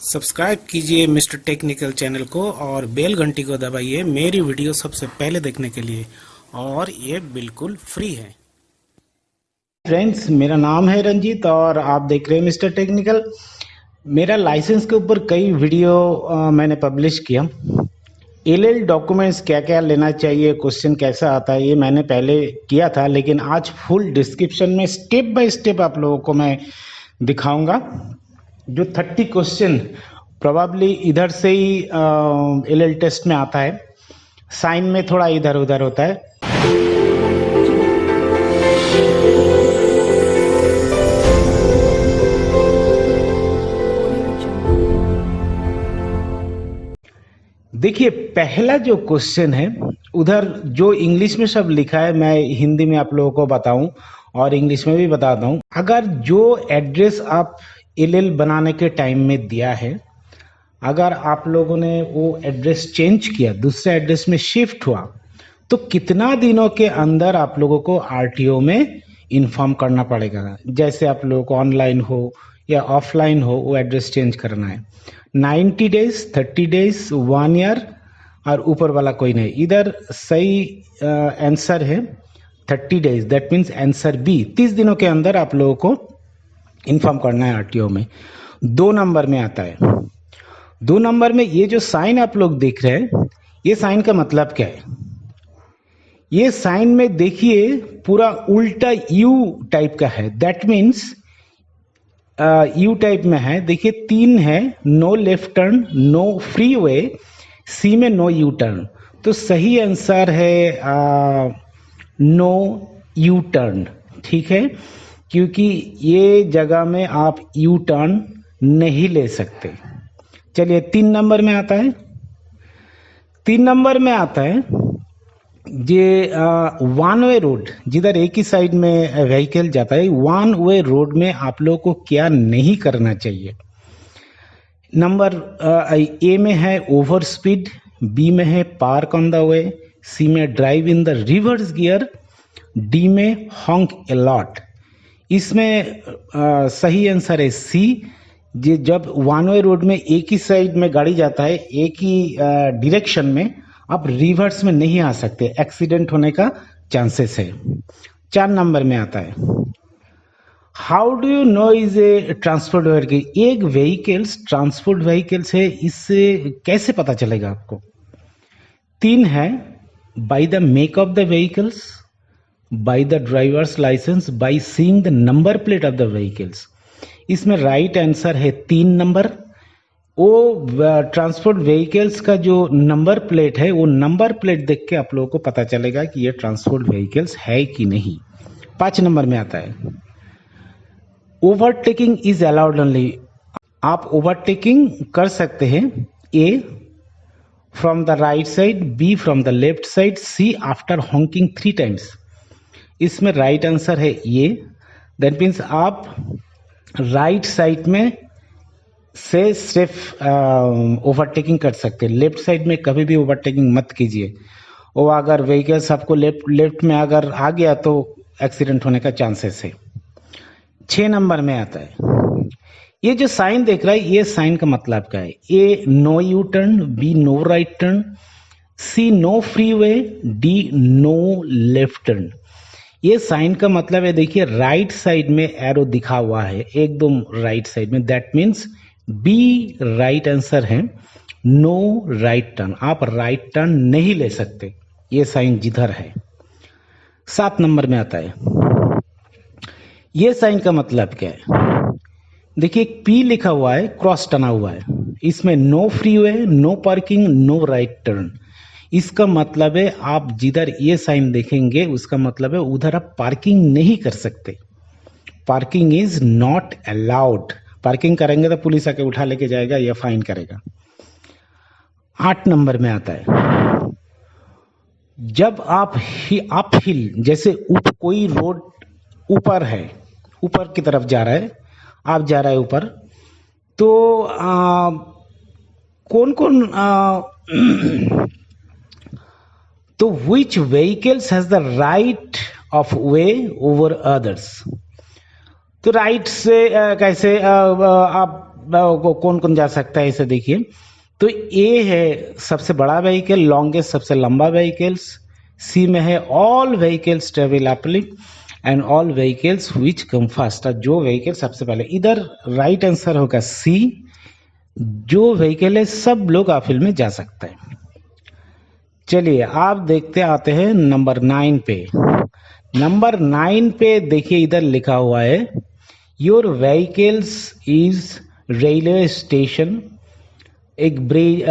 Subscribe कीजिए mister technical channel को और बेल घंटी को दबाइए मेरी वीडियो सबसे पहले देखने के लिए। और ये बिल्कुल फ्री है। फ्रेंड्स, मेरा नाम है रंजीत और आप देख रहे हैं मिस्टर टेक्निकल। मेरा लाइसेंस के ऊपर कई वीडियो मैंने पब्लिश किया। एलएल डॉक्यूमेंट्स क्या क्या लेना चाहिए, क्वेश्चन कैसा आता है, ये मैंने पहले किया था, लेकिन आज फुल डिस्क्रिप्शन में स्टेप बाय स्टेप आप लोगों को मैं दिखाऊंगा। जो 30 क्वेश्चन प्रोबेबली इधर से ही एलएल टेस्ट में आता है, साइन में थोड़ा इधर उधर होता है। देखिए, पहला जो क्वेश्चन है उधर जो इंग्लिश में सब लिखा है, मैं हिंदी में आप लोगों को बताऊं और इंग्लिश में भी बताता हूं। अगर जो एड्रेस आप एलएल बनाने के टाइम में दिया है, अगर आप लोगों ने वो एड्रेस चेंज किया, दूसरे एड्रेस में शिफ्ट हुआ, तो कितना दिनों के अंदर आप लोगों को आरटीओ में इन्फॉर्म करना पड़ेगा। जैसे आप लोगों को ऑनलाइन हो या ऑफलाइन हो, वो एड्रेस चेंज करना है। 90 डेज, 30 डेज, 1 ईयर और ऊपर वाला कोई नहीं। इधर सही आंसर है 30 days, that means answer B. 30 दिनों के अंदर आप लोगों को इन्फॉर्म करना है आरटीओ में। 2 नंबर में आता है। 2 नंबर में ये जो साइन आप लोग देख रहे हैं, ये साइन का मतलब क्या है? ये साइन में देखिए पूरा उल्टा यू टाइप का है, दैट मीन्स यू टाइप में है। देखिए 3 है, no left turn, no free way, C में नो यू टर्न। तो सही आंसर है नो यू टर्न, ठीक है, क्योंकि ये जगह में आप यू टर्न नहीं ले सकते। चलिए 3 नंबर में आता है। 3 नंबर में आता है ये वन वे रोड, जिधर एक ही साइड में व्हीकल जाता है, वन वे रोड में आप लोगों को क्या नहीं करना चाहिए। नंबर ए में है ओवर स्पीड, बी में है park on the way, C में drive in the reverse gear, D में हॉन्क ए लॉट। इसमें सही आंसर है सी। जब वन वे रोड में एक ही साइड में गाड़ी जाता है, एक ही डायरेक्शन में, आप रिवर्स में नहीं आ सकते, एक्सीडेंट होने का चांसेस है। 4 नंबर में आता है, how do you know is a transport vehicle. एक व्हीकल्स ट्रांसपोर्ट व्हीकल्स है, इससे कैसे पता चलेगा आपको? 3 है, by the make of the vehicles, by the driver's licence, by seeing the number plate of the vehicles. इसमें राइट आंसर है 3 नंबर। वो ट्रांसपोर्ट व्हीकल्स का जो नंबर प्लेट है, वो नंबर प्लेट देख के आप लोगों को पता चलेगा कि ये ट्रांसपोर्ट व्हीकल्स है कि नहीं। 5 नंबर में आता है, ओवरटेकिंग इज अलाउड ओनली। आप ओवरटेकिंग कर सकते हैं, A from the right side, B from the left side, C after honking 3 times. इसमें राइट आंसर है ये, दैट मीन्स आप राइट साइड में से सिर्फ ओवरटेकिंग कर सकते हैं। लेफ्ट साइड में कभी भी ओवरटेकिंग मत कीजिए। वो अगर व्हीकल्स आपको लेफ्ट में अगर आ गया तो एक्सीडेंट होने का चांसेस है। 6 नंबर में आता है, ये जो साइन देख रहा है, ये साइन का मतलब क्या है? A no U turn, B no right turn, C no free way, D no left turn. ये साइन का मतलब है, देखिए राइट साइड में एरो दिखा हुआ है, एकदम राइट साइड में, that means B right answer है, नो राइट टर्न। आप राइट टर्न नहीं ले सकते, ये साइन जिधर है। 7 नंबर में आता है, ये साइन का मतलब क्या है? देखिए पी लिखा हुआ है, क्रॉस टना हुआ है, इसमें no free way, no parking, no right turn. इसका मतलब है आप जिधर ये साइन देखेंगे, उसका मतलब है उधर आप पार्किंग नहीं कर सकते। Parking is not allowed. Parking करेंगे तो पुलिस आके उठा लेके जाएगा या फाइन करेगा। 8 नंबर में आता है, जब आप हिल, जैसे कोई रोड ऊपर है, ऊपर की तरफ जा रहा है, आप जा रहा है ऊपर, तो कौन कौन तो which vehicles has the right of way over others. तो राइट से कैसे आप कौन कौन जा सकता है इसे देखिए। तो ए है सबसे बड़ा व्हीकल, लॉन्गेस्ट सबसे लंबा व्हीकल्स। सी में है ऑल व्हीकल्स ट्रेवल अपली and all vehicles which come fast, जो व्हीकल सबसे पहले। इधर राइट आंसर होगा सी, जो व्हीकल है सब लोग आफिल में जा सकता है। चलिए आप देखते आते हैं नंबर 9 पे। नंबर 9 पे देखिए इधर लिखा हुआ है your vehicles is railway station. एक ब्रिज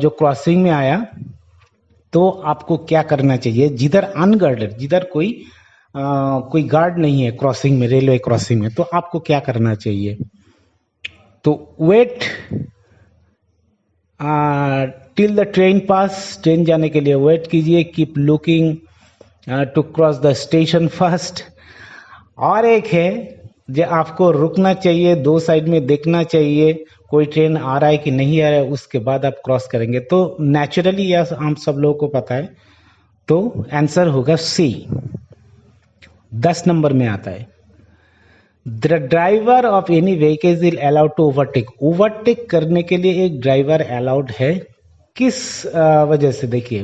जो क्रॉसिंग में आया तो आपको क्या करना चाहिए, जिधर अनगार्डेड, जिधर कोई गार्ड नहीं है क्रॉसिंग में, रेलवे क्रॉसिंग में, तो आपको क्या करना चाहिए। तो wait till the train pass, train जाने के लिए वेट कीजिए। Keep looking to cross the station first. और एक है जो आपको रुकना चाहिए, दो साइड में देखना चाहिए कोई ट्रेन आ रहा है कि नहीं आ रहा है, उसके बाद आप क्रॉस करेंगे। तो नेचुरली यह हम सब लोगों को पता है, तो आंसर होगा सी। 10 नंबर में आता है the driver of any vehicle is allowed to overtake. Overtake करने के लिए एक ड्राइवर अलाउड है, किस वजह से देखिए।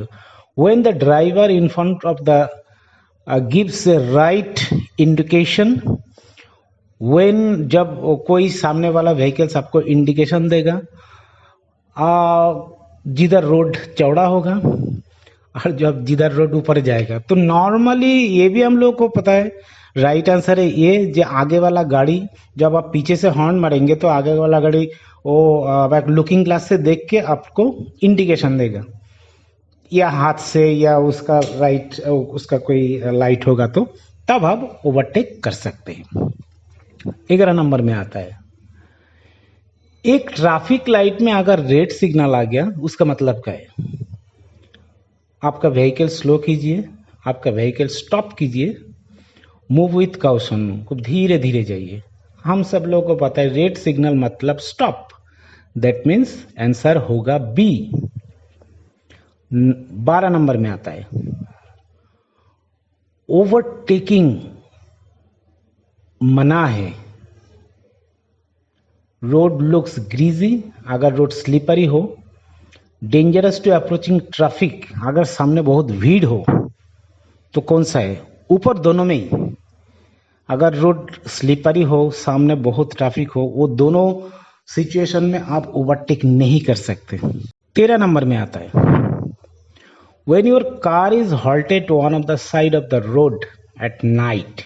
When the driver in front of the gives right indication, when जब कोई सामने वाला व्हीकल्स आपको इंडिकेशन देगा जिधर रोड चौड़ा होगा और जब जिधर रोड ऊपर जाएगा। तो नॉर्मली ये भी हम लोग को पता है, राइट आंसर है ये, जो आगे वाला गाड़ी जब आप पीछे से हॉर्न मारेंगे तो आगे वाला गाड़ी वो लुकिंग ग्लास से देख के आपको इंडिकेशन देगा, या हाथ से, या उसका राइट उसका कोई लाइट होगा तो तब आप ओवरटेक कर सकते हैं। 11 नंबर में आता है एक ट्रैफिक लाइट में अगर रेड सिग्नल आ गया उसका मतलब क्या है। आपका व्हीकल स्लो कीजिए, आपका व्हीकल स्टॉप कीजिए, मूव विथ कॉशन, खूब धीरे धीरे जाइए। हम सब लोगों को पता है रेड सिग्नल मतलब स्टॉप, दैट मीन्स आंसर होगा बी। 12 नंबर में आता है ओवरटेकिंग मना है। रोड लुक्स ग्रीजी, अगर रोड स्लिपरी हो। डेंजरस टू अप्रोचिंग ट्रैफिक, अगर सामने बहुत भीड़ हो तो कौन सा है, ऊपर दोनों में ही। अगर रोड स्लिपरी हो, सामने बहुत ट्रैफिक हो, वो दोनों सिचुएशन में आप ओवरटेक नहीं कर सकते। 13 नंबर में आता है when your car is halted on off the side of the road at night.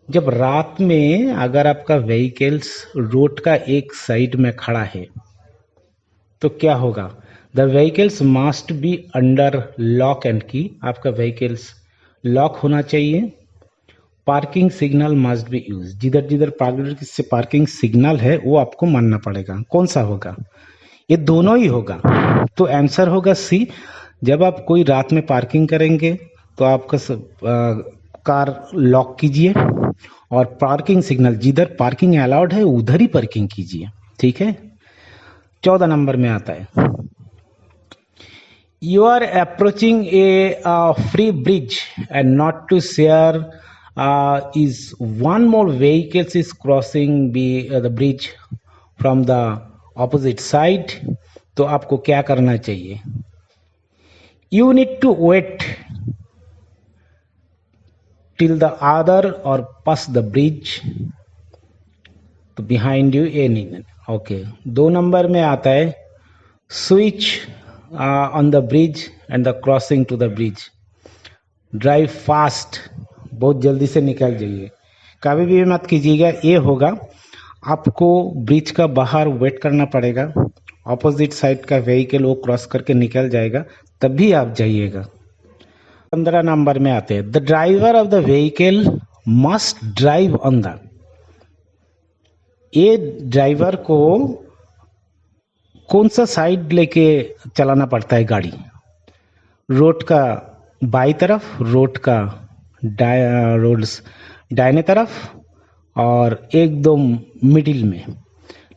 जब रात में अगर आपका व्हीकल्स रोड का एक साइड में खड़ा है तो क्या होगा, the vehicles must be under lock and की। आपका व्हीकल्स लॉक होना चाहिए। Parking signal must be use, जिधर जिधर पार्किंग सिग्नल है वो आपको मानना पड़ेगा। कौन सा होगा, ये दोनों ही होगा। तो आंसर होगा सी। जब आप कोई रात में पार्किंग करेंगे तो आपका कार लॉक कीजिए और पार्किंग सिग्नल, जिधर पार्किंग अलाउड है उधर ही पार्किंग कीजिए, ठीक है। 14 नंबर में आता है you are approaching a free bridge and not to share is one more vehicles is crossing the bridge from the opposite side. तो आपको क्या करना चाहिए, you need to wait till the other or pass the bridge तो behind you any। Okay 2 number में आता है switch on the bridge and the crossing to the bridge. Drive fast, बहुत जल्दी से निकल जाइए, कभी भी मत कीजिएगा। ये होगा आपको ब्रिज का बाहर वेट करना पड़ेगा, ऑपोजिट साइड का व्हीकल वो क्रॉस करके निकल जाएगा, तभी आप जाइएगा। 15 नंबर में आते हैं the driver of the vehicle must drive on the. ये ड्राइवर को कौन सा साइड लेके चलाना पड़ता है गाड़ी, रोड का बाई तरफ, रोड का रोड्स दाहिने तरफ और एकदम मिडिल में।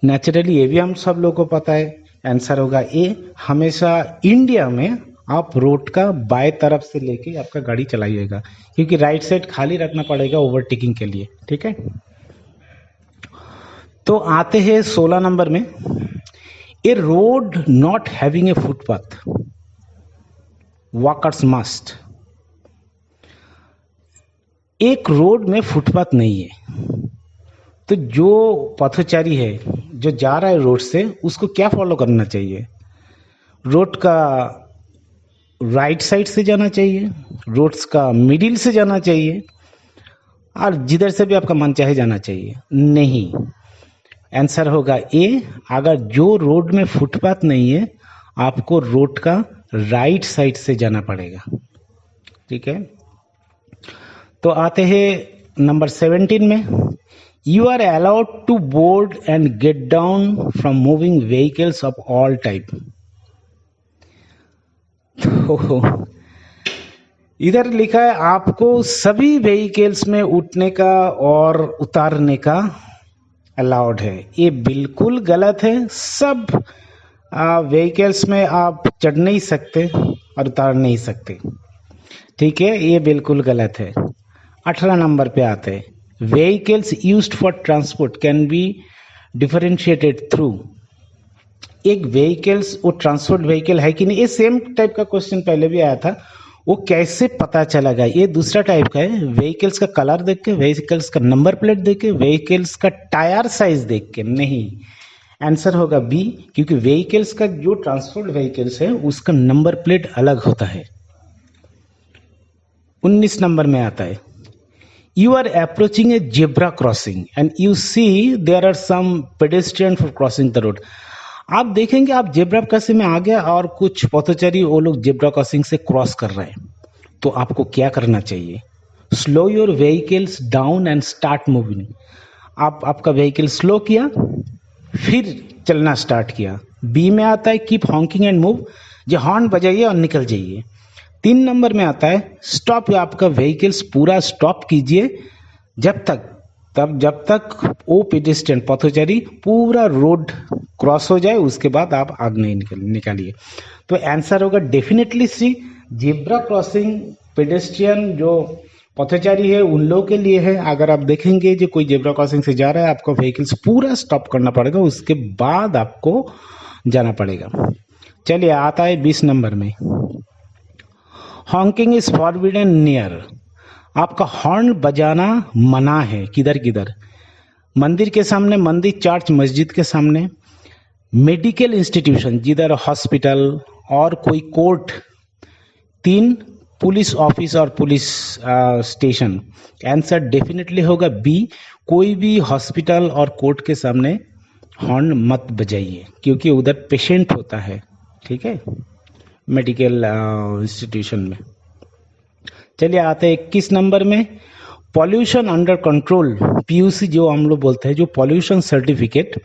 नेचुरली ये भी हम सब लोगों को पता है, आंसर होगा ए। हमेशा इंडिया में आप रोड का बाएं तरफ से लेके आपका गाड़ी चलाइएगा, क्योंकि राइट साइड खाली रखना पड़ेगा ओवरटेकिंग के लिए, ठीक है। तो आते हैं 16 नंबर में, a road not having a footpath, walkers must. एक रोड में फुटपाथ नहीं है, तो जो पथचारी है, जो जा रहा है रोड से, उसको क्या फॉलो करना चाहिए? रोड का राइट साइड से जाना चाहिए, रोड्स का मिडिल से जाना चाहिए, और जिधर से भी आपका मन चाहे जाना चाहिए? नहीं, आंसर होगा ए। अगर जो रोड में फुटपाथ नहीं है, आपको रोड का राइट साइड से जाना पड़ेगा। ठीक है, तो आते हैं नंबर 17 में, you are allowed to board and get down from moving vehicles of all type. तो इधर लिखा है आपको सभी व्हीकल्स में उठने का और उतारने का अलाउड है। ये बिल्कुल गलत है। सब व्हीकल्स में आप चढ़ नहीं सकते और उतार नहीं सकते। ठीक है, ये बिल्कुल गलत है। 18 नंबर पे आते हैं, vehicles used for transport can be differentiated through. एक व्हीकल्स वो ट्रांसपोर्ट व्हीकल है कि नहीं, ये सेम टाइप का क्वेश्चन पहले भी आया था। वो कैसे पता चलेगा? ये दूसरा टाइप का है। व्हीकल्स का कलर देख के, व्हीकल्स का नंबर प्लेट देख के, व्हीकल्स का टायर साइज देख के नहीं। आंसर होगा बी, क्योंकि व्हीकल्स का जो ट्रांसपोर्ट व्हीकल्स है उसका नंबर प्लेट अलग होता है। 19 नंबर में आता है, you are approaching a zebra crossing and you see there are some pedestrian for crossing the road. आप देखेंगे आप जेब्रा क्रॉसिंग में आ गया और कुछ पथचारी वो लोग जेब्रा क्रॉसिंग से क्रॉस कर रहे हैं, तो आपको क्या करना चाहिए? Slow your vehicles down and start moving. आपका व्हीकल स्लो किया, फिर चलना स्टार्ट किया। बी में आता है कीप हॉकिंग एंड मूव, जो हॉर्न बजाइए और निकल जाइए। 3 नंबर में आता है स्टॉप, आपका व्हीकल्स पूरा स्टॉप कीजिए जब तक वो पेडेस्ट्रियन पथचारी पूरा रोड क्रॉस हो जाए, उसके बाद आप आगे नहीं निकालिए। तो आंसर होगा डेफिनेटली सी, जेब्रा क्रॉसिंग पेडेस्ट्रियन जो पथचारी है उन लोगों के लिए है। अगर आप देखेंगे जो कोई जेब्रा क्रॉसिंग से जा रहा है, आपको व्हीकल्स पूरा स्टॉप करना पड़ेगा, उसके बाद आपको जाना पड़ेगा। चलिए आता है 20 नंबर में, हॉकिंग इज फॉरबिडन नियर। आपका हॉर्न बजाना मना है। किधर किधर? मंदिर के सामने, मंदिर, चर्च, मस्जिद के सामने, मेडिकल इंस्टीट्यूशन जिधर हॉस्पिटल और कोई कोर्ट, 3 पुलिस ऑफिस और पुलिस स्टेशन। आंसर डेफिनेटली होगा बी, कोई भी हॉस्पिटल और कोर्ट के सामने हॉर्न मत बजाइए, क्योंकि उधर पेशेंट होता है। ठीक है, मेडिकल इंस्टीट्यूशन में। चलिए आते हैं 21 नंबर में, पॉल्यूशन अंडर कंट्रोल, पीयूसी जो हम लोग बोलते हैं, जो पॉल्यूशन सर्टिफिकेट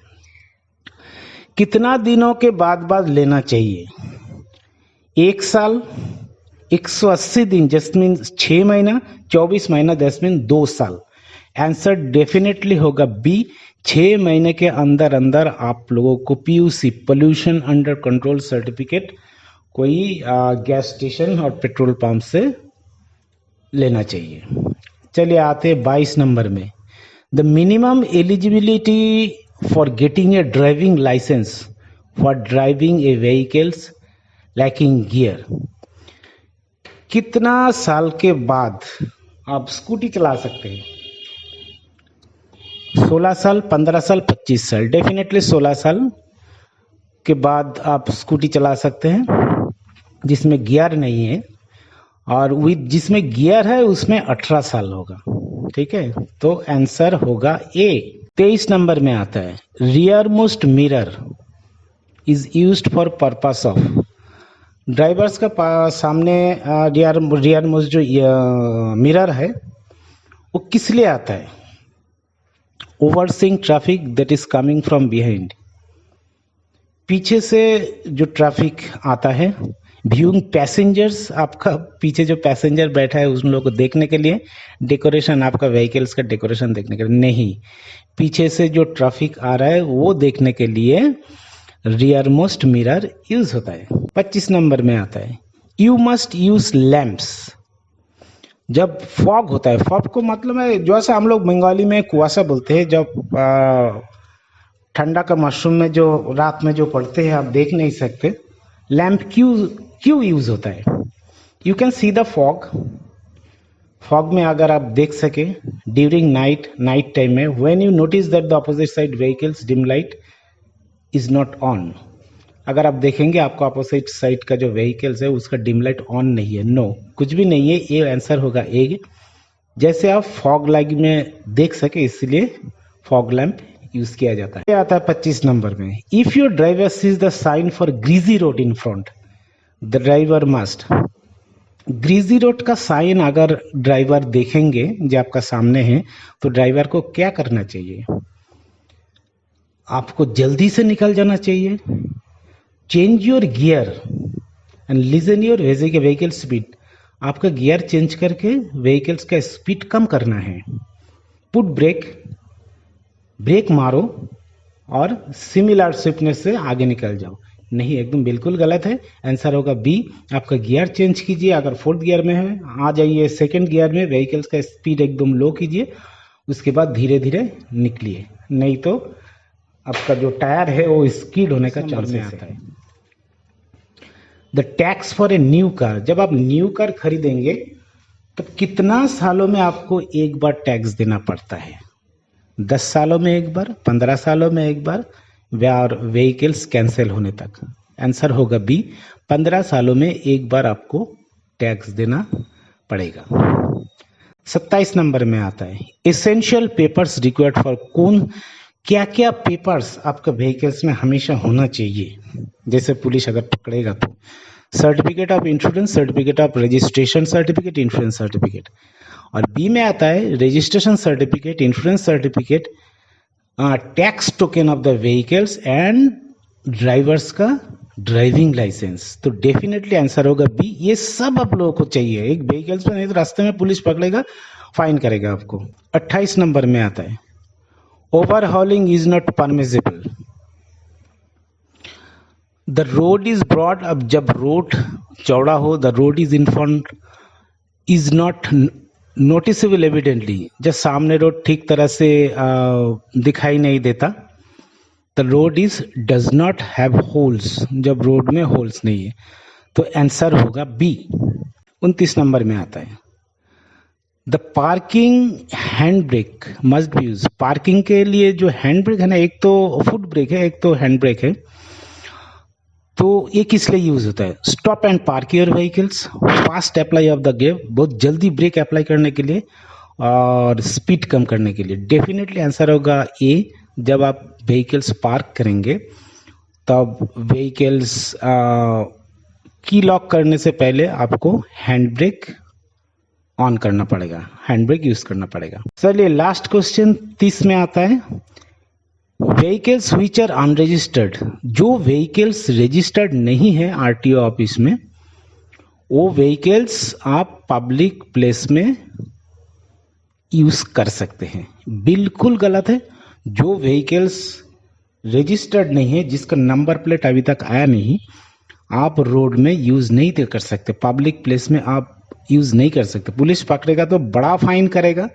कितना दिनों के बाद लेना चाहिए? 1 साल, 180 दिन जस्ट मीन 6 महीना, 24 महीना दैट मीन 2 साल। आंसर डेफिनेटली होगा बी, 6 महीने के अंदर अंदर आप लोगों को PUC, pollution under control certificate, कोई गैस स्टेशन और पेट्रोल पंप से लेना चाहिए। चलिए आते हैं 22 नंबर में, the minimum eligibility for getting a driving licence for driving a vehicles lacking gear. कितना साल के बाद आप स्कूटी चला सकते हैं? 16 साल, 15 साल, 25 साल। डेफिनेटली 16 साल के बाद आप स्कूटी चला सकते हैं जिसमें गियर नहीं है, और विद जिसमें गियर है उसमें 18 साल होगा। ठीक है, तो आंसर होगा ए। 23 नंबर में आता है, rear most mirror is used for purpose of. Drivers का सामने रियर मोस्ट जो मिरर है वो किस लिए आता है? Overseeing traffic that is coming from behind. पीछे से जो ट्रैफिक आता है, व्यूइंग पैसेंजर्स, आपका पीछे जो पैसेंजर बैठा है उन लोगों को देखने के लिए, डेकोरेशन, आपका व्हीकल्स का डेकोरेशन देखने के लिए नहीं, पीछे से जो ट्रैफिक आ रहा है वो देखने के लिए रियर मोस्ट मिरर यूज होता है। 25 नंबर में आता है, यू मस्ट यूज लैंप्स। जब फॉग होता है, फॉग को मतलब है जो ऐसा हम लोग बंगाली में कुआसा बोलते हैं, जब ठंडा का मशरूम में जो रात में जो पढ़ते हैं आप देख नहीं सकते। लैम्प क्यों यूज होता है? You can see the fog. Fog में अगर आप देख सके ड्यूरिंग नाइट टाइम में when you notice that the opposite side vehicles dim light is not on. अगर आप देखेंगे आपको अपोजिट साइड का जो व्हीकल्स है उसका डिम लाइट ऑन नहीं है। नो, कुछ भी नहीं है, ये आंसर होगा ए। जैसे आप फॉग लाइट में देख सके इसलिए फॉग लैम्प यूज किया जाता है। आता है 25 नंबर में, if your driver sees the sign for greasy road in front the driver must. Greasy road का साइन अगर ड्राइवर देखेंगे जो आपका सामने है तो ड्राइवर को क्या करना चाहिए? आपको जल्दी से निकल जाना चाहिए, change your gear and listen your vehicle speed. आपका गियर चेंज करके व्हीकल्स का स्पीड कम करना है। पुट ब्रेक मारो और सिमिलर स्विफ्टनेस से आगे निकल जाओ। नहीं, एकदम बिल्कुल गलत है। आंसर होगा बी। आपका गियर चेंज कीजिए, अगर फोर्थ गियर में है आ जाइए सेकंड गियर में, व्हीकल्स का स्पीड एकदम लो कीजिए, उसके बाद धीरे धीरे निकलिए, नहीं तो आपका जो टायर है वो स्कीड होने का चांस आता है। The tax for a new car. जब आप न्यू कार खरीदेंगे तो कितना सालों में आपको एक बार टैक्स देना पड़ता है? 10 सालों में एक बार, 15 सालों में एक बार, और व्हीकल्स कैंसिल होने तक। आंसर होगा बी, 15 सालों में एक बार आपको टैक्स देना पड़ेगा। 27 नंबर में आता है एसेंशियल पेपर्स रिक्वायर्ड फॉर कौन। क्या क्या पेपर्स आपका व्हीकल्स में हमेशा होना चाहिए? जैसे पुलिस अगर पकड़ेगा तो certificate of insurance, certificate of registration certificate, insurance certificate. और बी में आता है registration certificate, insurance certificate, tax token of the vehicles and drivers का ड्राइविंग लाइसेंस। तो डेफिनेटली आंसर होगा बी। ये सब आप लोगों को चाहिए एक व्हीकल्स में, नहीं तो रास्ते में पुलिस पकड़ेगा, फाइन करेगा आपको। 28 नंबर में आता है overhauling is not permissible. The road is broad. अब जब रोड चौड़ा हो, the road is in front is not noticeable evidently. जब सामने रोड ठीक तरह से दिखाई नहीं देता, the road is does not have holes. जब रोड में होल्स नहीं है तो आंसर होगा बी। 29 नंबर में आता है the parking hand brake must be use. Parking के लिए जो हैंड ब्रेक है ना, एक तो फुट ब्रेक है, एक तो हैंड ब्रेक है, तो ये किस लिए यूज होता है? Stop and park your vehicles, fast apply of the gear, बहुत जल्दी ब्रेक अप्लाई करने के लिए, और स्पीड कम करने के लिए। डेफिनेटली आंसर होगा ए। जब आप व्हीकल्स पार्क करेंगे तब व्हीकल्स की लॉक करने से पहले आपको हैंड ब्रेक ऑन करना पड़ेगा, हैंड ब्रेक यूज करना पड़ेगा। चलिए लास्ट क्वेश्चन 30 में आता है व्हीकल्स व्हिच आर अनरजिस्टर्ड। जो व्हीकल्स रजिस्टर्ड नहीं है आरटीओ ऑफिस में, वो व्हीकल्स आप पब्लिक प्लेस में यूज कर सकते हैं। बिल्कुल गलत है। जो व्हीकल्स रजिस्टर्ड नहीं है, जिसका नंबर प्लेट अभी तक आया नहीं, आप रोड में यूज नहीं कर सकते, पब्लिक प्लेस में आप यूज नहीं कर सकते। पुलिस पकड़ेगा तो बड़ा फाइन करेगा।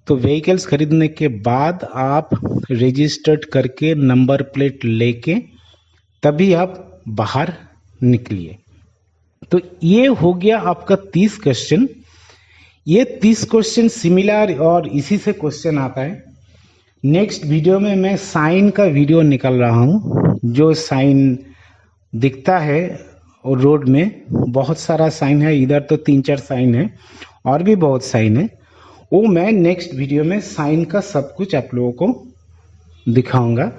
तो व्हीकल्स खरीदने के बाद आप रजिस्टर्ड करके नंबर प्लेट लेके तभी आप बाहर निकलिए। तो ये हो गया आपका 30 क्वेश्चन। ये 30 क्वेश्चन सिमिलर और इसी से क्वेश्चन आता है। नेक्स्ट वीडियो में मैं साइन का वीडियो निकाल रहा हूँ। जो साइन दिखता है और रोड में बहुत सारा साइन है, इधर तो 3-4 साइन है और भी बहुत साइन है, वो मैं नेक्स्ट वीडियो में साइन का सब कुछ आप लोगों को दिखाऊंगा।